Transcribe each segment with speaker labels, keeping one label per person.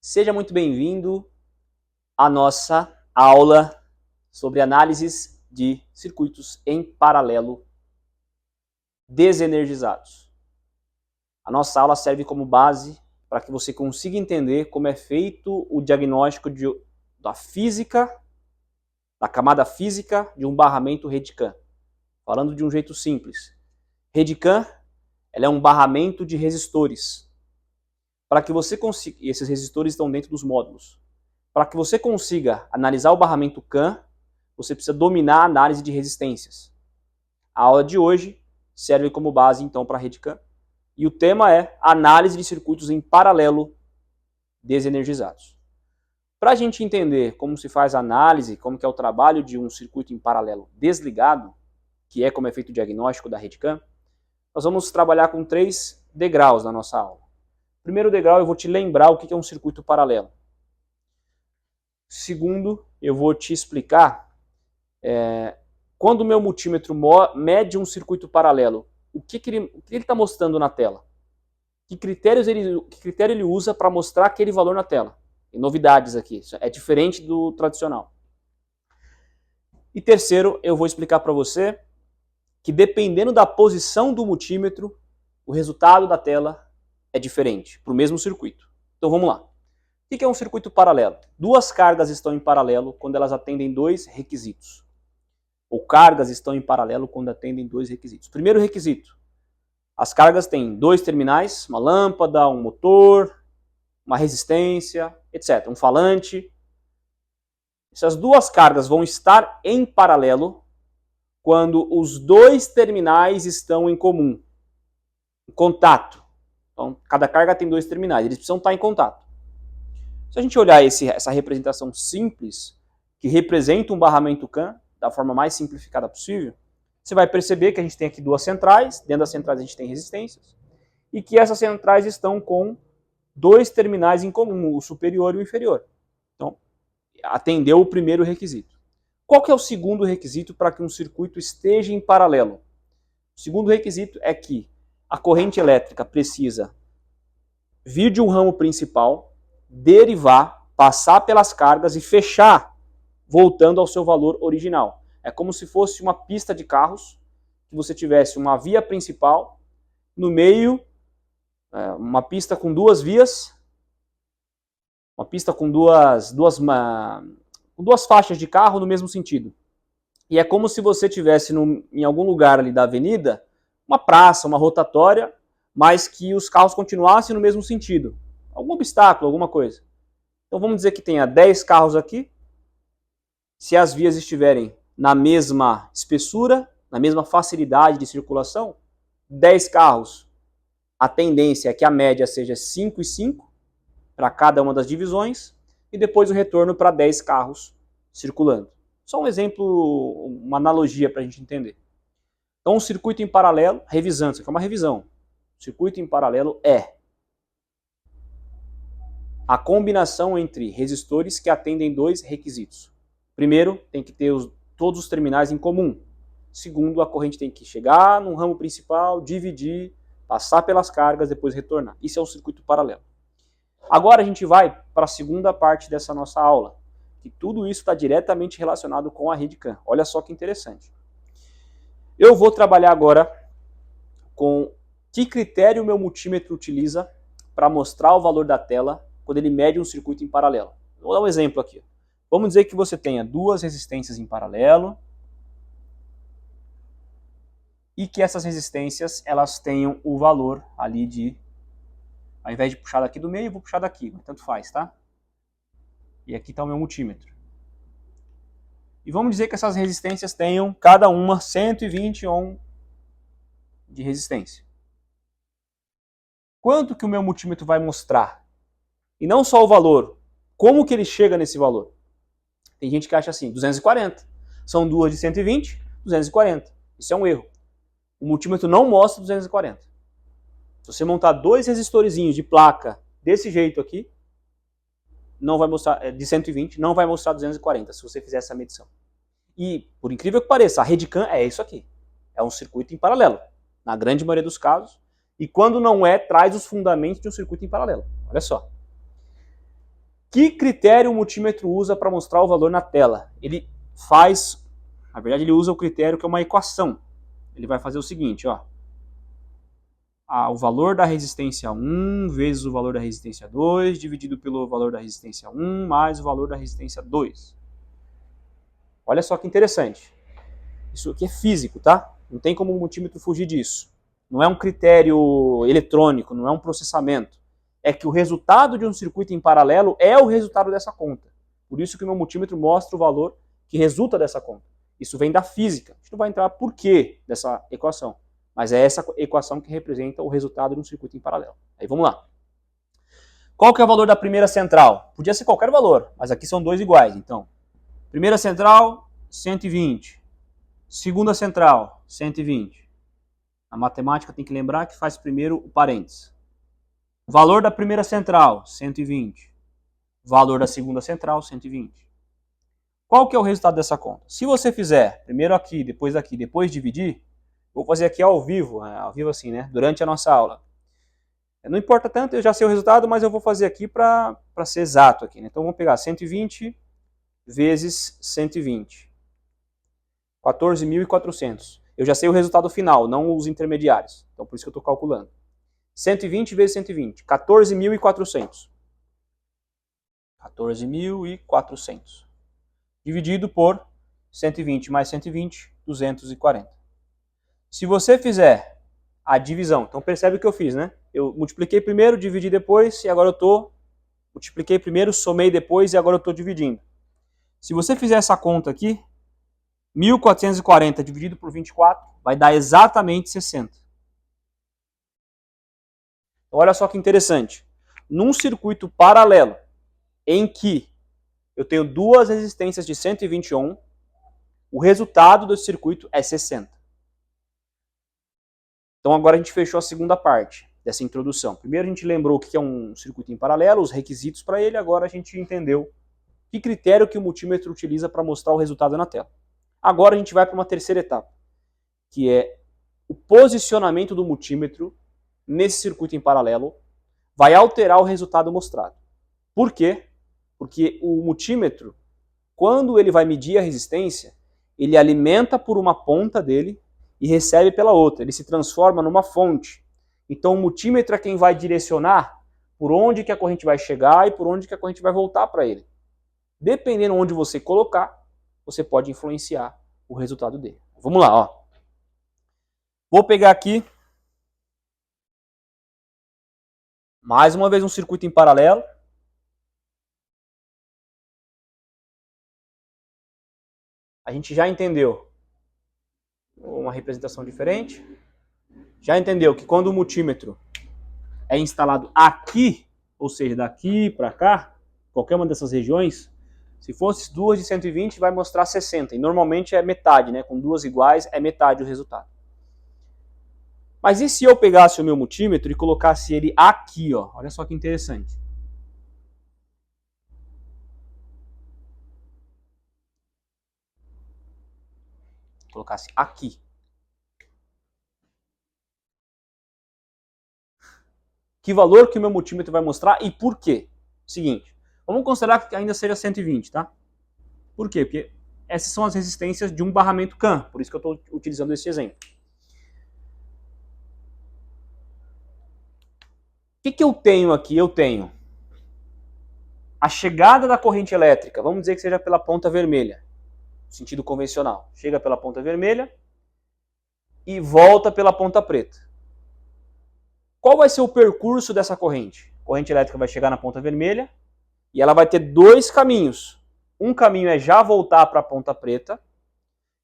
Speaker 1: Seja muito bem-vindo à nossa aula sobre análises de circuitos em paralelo desenergizados. A nossa aula serve como base para que você consiga entender como é feito o diagnóstico da física, da camada física de um barramento Redcam. Falando de um jeito simples, Redcam ela é um barramento de resistores. Para que você consiga, e esses resistores estão dentro dos módulos. Para que você consiga analisar o barramento CAM, você precisa dominar a análise de resistências. A aula de hoje serve como base, então, para a Redcam. E o tema é análise de circuitos em paralelo desenergizados. Para a gente entender como se faz a análise, como que é o trabalho de um circuito em paralelo desligado, que é como é feito o diagnóstico da Redcam, nós vamos trabalhar com 3 degraus na nossa aula. Primeiro degrau, eu vou te lembrar o que é um circuito paralelo. Segundo, eu vou te explicar quando o meu multímetro mede um circuito paralelo, o que ele está mostrando na tela? Que critério ele usa para mostrar aquele valor na tela? Tem novidades aqui, isso é diferente do tradicional. E terceiro, eu vou explicar para você que dependendo da posição do multímetro, o resultado da tela é diferente para o mesmo circuito. Então vamos lá. O que é um circuito paralelo? Duas cargas estão em paralelo quando elas atendem 2 requisitos. Ou cargas estão em paralelo quando atendem 2 requisitos. Primeiro requisito, as cargas têm 2 terminais, uma lâmpada, um motor, uma resistência, etc. Um falante. Essas duas cargas vão estar em paralelo quando os 2 terminais estão em comum, em contato. Então, cada carga tem 2 terminais, eles precisam estar em contato. Se a gente olhar essa representação simples, que representa um barramento CAM, da forma mais simplificada possível, você vai perceber que a gente tem aqui 2 centrais, dentro das centrais a gente tem resistências, e que essas centrais estão com 2 terminais em comum, o superior e o inferior. Então, atendeu o primeiro requisito. Qual que é o segundo requisito para que um circuito esteja em paralelo? O segundo requisito é que a corrente elétrica precisa vir de um ramo principal, derivar, passar pelas cargas e fechar, voltando ao seu valor original. É como se fosse uma pista de carros, que você tivesse uma via principal, no meio, uma pista com 2 vias, uma pista com duas faixas de carro no mesmo sentido. E é como se você tivesse em algum lugar ali da avenida, uma praça, uma rotatória, mas que os carros continuassem no mesmo sentido. Algum obstáculo, alguma coisa. Então vamos dizer que tenha 10 carros aqui. Se as vias estiverem na mesma espessura, na mesma facilidade de circulação, 10 carros, a tendência é que a média seja 5 e 5 para cada uma das divisões, e depois o retorno para 10 carros circulando. Só um exemplo, uma analogia para a gente entender. Então, um circuito em paralelo, revisando, isso aqui é uma revisão. O circuito em paralelo é a combinação entre resistores que atendem 2 requisitos. Primeiro, tem que ter todos os terminais em comum. Segundo, a corrente tem que chegar no ramo principal, dividir, passar pelas cargas, depois retornar. Isso é um circuito paralelo. Agora a gente vai para a segunda parte dessa nossa aula, que tudo isso está diretamente relacionado com a Redcam. Olha só que interessante. Eu vou trabalhar agora com que critério o meu multímetro utiliza para mostrar o valor da tela quando ele mede um circuito em paralelo. Vou dar um exemplo aqui. Vamos dizer que você tenha 2 resistências em paralelo e que essas resistências elas tenham o valor ali de, ao invés de puxar daqui do meio, eu vou puxar daqui, mas tanto faz, tá? E aqui está o meu multímetro. E vamos dizer que essas resistências tenham cada uma 120 ohm de resistência. Quanto que o meu multímetro vai mostrar? E não só o valor, como que ele chega nesse valor? Tem gente que acha assim, 240. São 2 de 120, 240. Isso é um erro. O multímetro não mostra 240. Se você montar 2 resistorzinhos de placa desse jeito aqui, não vai mostrar, de 120, não vai mostrar 240 se você fizer essa medição. E, por incrível que pareça, a Redcam é isso aqui. É um circuito em paralelo, na grande maioria dos casos. E quando não é, traz os fundamentos de um circuito em paralelo. Olha só. Que critério o multímetro usa para mostrar o valor na tela? Ele faz, na verdade ele usa o critério que é uma equação. Ele vai fazer o seguinte, ó. O valor da resistência 1 vezes o valor da resistência 2 dividido pelo valor da resistência 1 mais o valor da resistência 2. Olha só que interessante. Isso aqui é físico, tá? Não tem como o multímetro fugir disso. Não é um critério eletrônico, não é um processamento. É que o resultado de um circuito em paralelo é o resultado dessa conta. Por isso que o meu multímetro mostra o valor que resulta dessa conta. Isso vem da física. A gente não vai entrar por quê dessa equação. Mas é essa equação que representa o resultado de um circuito em paralelo. Aí vamos lá. Qual que é o valor da primeira central? Podia ser qualquer valor, mas aqui são dois iguais. Então, primeira central, 120. Segunda central, 120. A matemática tem que lembrar que faz primeiro o parênteses. Valor da primeira central, 120. Valor da segunda central, 120. Qual que é o resultado dessa conta? Se você fizer primeiro aqui, depois dividir, vou fazer aqui ao vivo assim, né? Durante a nossa aula. Não importa tanto, eu já sei o resultado, mas eu vou fazer aqui para ser exato aqui, né? Então vamos pegar 120 vezes 120. 14.400. Eu já sei o resultado final, não os intermediários. Então por isso que eu estou calculando. 120 vezes 120, 14.400. 14.400. Dividido por 120 mais 120, 240. Se você fizer a divisão, então percebe o que eu fiz, né? Eu multipliquei primeiro, dividi depois, e agora eu estou... Multipliquei primeiro, somei depois, e agora eu estou dividindo. Se você fizer essa conta aqui, 1.440 dividido por 24 vai dar exatamente 60. Então, olha só que interessante. Num circuito paralelo, em que eu tenho duas resistências de 120 ohm, o resultado desse circuito é 60. Então agora a gente fechou a segunda parte dessa introdução. Primeiro a gente lembrou o que é um circuito em paralelo, os requisitos para ele, agora a gente entendeu que critério que o multímetro utiliza para mostrar o resultado na tela. Agora a gente vai para uma terceira etapa, que é o posicionamento do multímetro nesse circuito em paralelo vai alterar o resultado mostrado. Por quê? Porque o multímetro, quando ele vai medir a resistência, ele alimenta por uma ponta dele e recebe pela outra. Ele se transforma numa fonte. Então o multímetro é quem vai direcionar por onde que a corrente vai chegar e por onde que a corrente vai voltar para ele. Dependendo onde você colocar, você pode influenciar o resultado dele. Vamos lá, ó. Vou pegar aqui mais uma vez um circuito em paralelo. A gente já entendeu uma representação diferente. Já entendeu que quando o multímetro é instalado aqui, ou seja, daqui para cá, qualquer uma dessas regiões, se fosse duas de 120 vai mostrar 60, e normalmente é metade, né? Com duas iguais é metade o resultado. Mas e se eu pegasse o meu multímetro e colocasse ele aqui, ó? Olha só que interessante. Colocasse aqui. Que valor que o meu multímetro vai mostrar e por quê? Seguinte, vamos considerar que ainda seja 120, tá? Por quê? Porque essas são as resistências de um barramento CAN, por isso que eu estou utilizando esse exemplo. O que eu tenho aqui? Eu tenho a chegada da corrente elétrica, vamos dizer que seja pela ponta vermelha, no sentido convencional. Chega pela ponta vermelha e volta pela ponta preta. Qual vai ser o percurso dessa corrente? A corrente elétrica vai chegar na ponta vermelha e ela vai ter dois caminhos. Um caminho é já voltar para a ponta preta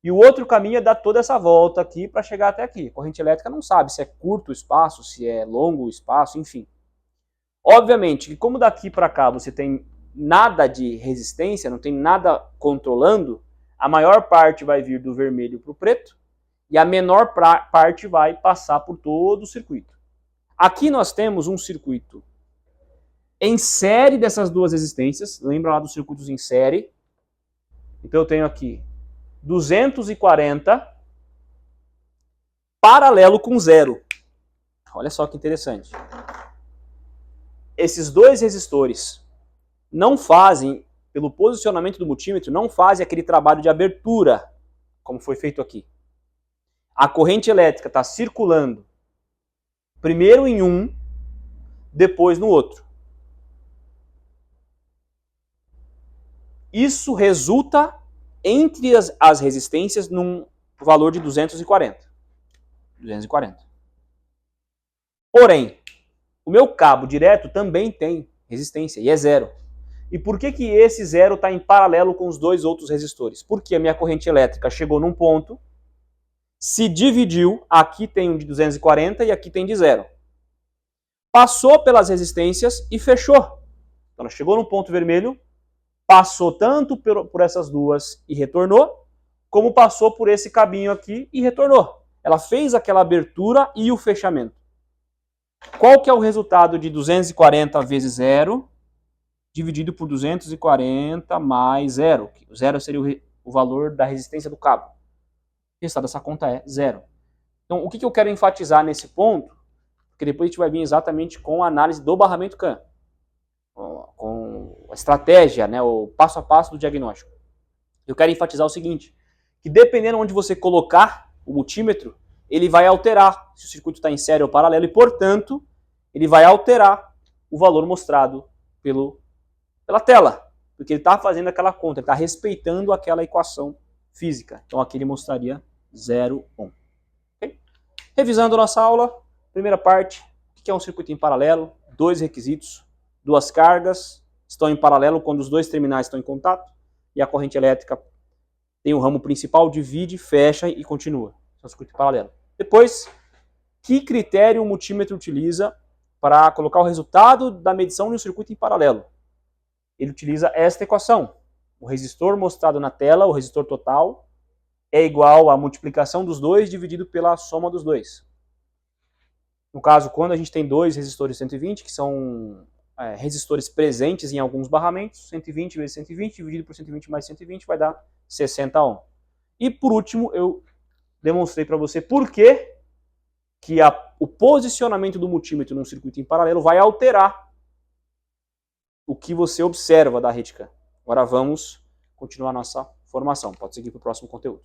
Speaker 1: e o outro caminho é dar toda essa volta aqui para chegar até aqui. A corrente elétrica não sabe se é curto o espaço, se é longo o espaço, enfim. Obviamente que como daqui para cá você tem nada de resistência, não tem nada controlando, a maior parte vai vir do vermelho para o preto e a menor parte vai passar por todo o circuito. Aqui nós temos um circuito em série dessas duas resistências, lembra lá dos circuitos em série? Então eu tenho aqui 240 paralelo com zero. Olha só que interessante. Esses dois resistores não fazem, pelo posicionamento do multímetro, não fazem aquele trabalho de abertura, como foi feito aqui. A corrente elétrica está circulando primeiro em um, depois no outro. Isso resulta, entre as resistências, num valor de 240. Porém, o meu cabo direto também tem resistência, e é zero. E por que esse zero está em paralelo com os dois outros resistores? Porque a minha corrente elétrica chegou num ponto, se dividiu, aqui tem um de 240 e aqui tem de zero. Passou pelas resistências e fechou. Então ela chegou no ponto vermelho, passou tanto por essas duas e retornou, como passou por esse cabinho aqui e retornou. Ela fez aquela abertura e o fechamento. Qual que é o resultado de 240 vezes zero, dividido por 240 mais zero? O zero seria o valor da resistência do cabo. O resultado dessa conta é zero. Então, o que eu quero enfatizar nesse ponto? Porque depois a gente vai vir exatamente com a análise do barramento CAN, com a estratégia, né, o passo a passo do diagnóstico. Eu quero enfatizar o seguinte, que dependendo onde você colocar o multímetro, ele vai alterar se o circuito está em série ou paralelo e, portanto, ele vai alterar o valor mostrado pela tela, porque ele está fazendo aquela conta, ele está respeitando aquela equação física. Então aqui ele mostraria 0, 1. Okay? Revisando a nossa aula, primeira parte, o que é um circuito em paralelo? Dois requisitos, duas cargas estão em paralelo quando os dois terminais estão em contato e a corrente elétrica tem o ramo principal, divide, fecha e continua. É um circuito em paralelo. Depois, que critério o multímetro utiliza para colocar o resultado da medição de um circuito em paralelo? Ele utiliza esta equação. O resistor mostrado na tela, o resistor total, é igual à multiplicação dos dois dividido pela soma dos dois. No caso, quando a gente tem dois resistores 120, que são resistores presentes em alguns barramentos, 120 vezes 120 dividido por 120 mais 120 vai dar 60 ohm. E por último, eu demonstrei para você por que o posicionamento do multímetro num circuito em paralelo vai alterar o que você observa da rede CAN. Agora vamos continuar a nossa formação. Pode seguir para o próximo conteúdo.